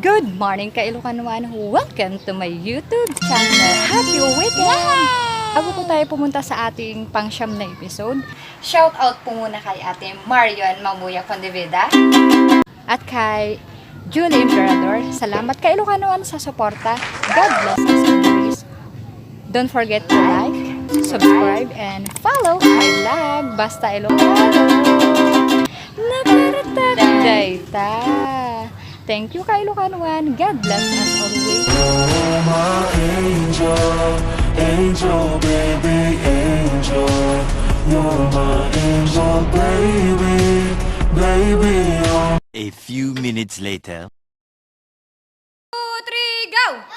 Good morning ka Ilocanuan! Welcome to my YouTube channel! Happy weekend! Bago po tayo pumunta sa ating pang-siyam na episode, shout out po muna kay Ate Marion Mamuya Condevida at kay Julie Emperador. Salamat kay Ilocanuan sa suporta. God bless us always. Don't forget to like, subscribe, and follow. I love Basta Ilocano. Naparatagdayta. Thank you kay Ilocanuan. God bless us always. Oh, my angel, angel, baby, angel. You're my angel, baby, baby. Oh. A few minutes later. 2, 3, go!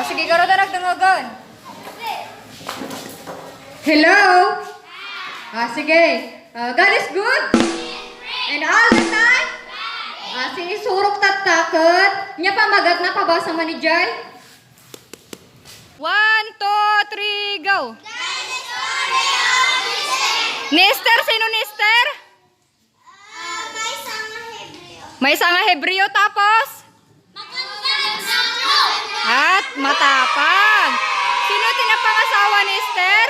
Sige, garo na nagdungogon. Hello? Sige. God is good. And all the time? Sinisurok tatakot. Nya pamagat na pabasa man ni Jai. 1, 2, 3, go. Nester, sino Nester? May sanga Hebreo tapos? At matapang. Sino tinapangasawa ni Esther?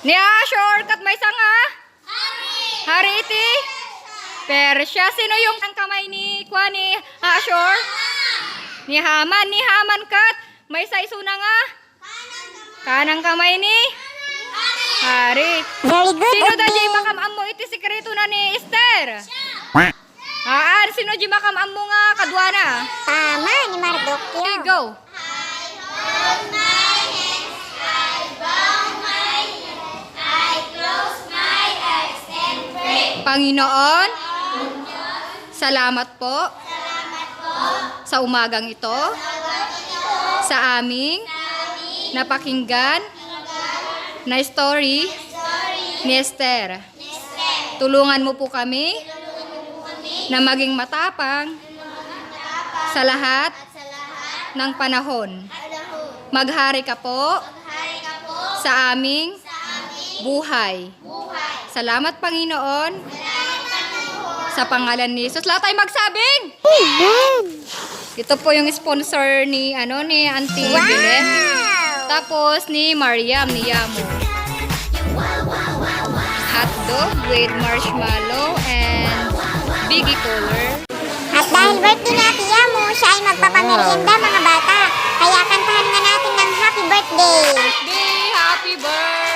Ni Ashur. Kat may sanga? Hari iti? Persya. Sino yung kamay ni Kwani Ashur? Ni Haman. Ni Haman kat. May saisuna nga? Kanang kamay ni? Hari. Sino da jay makamam mo iti sikreto na ni Esther? Sino di makamam mo nga kadwana? Tama ni Mardukyo. Okay, go. Panginoon, salamat po sa umagang ito, sa aming napakinggan na story ni Esther. Tulungan mo po kami na maging matapang sa lahat ng panahon. Maghari ka po sa aming buhay. Salamat Panginoon sa pangalan ni Jesus. Lahat tayo magsabing ito po yung sponsor ni ni Auntie Belen. Tapos ni Mariam ni Yamo. hotdog with marshmallow and biggie color. At dahil birthday ni Ate Yamu, siya ay magpapamerienda mga bata. Kaya kantahan nga natin ng happy birthday. Happy birthday!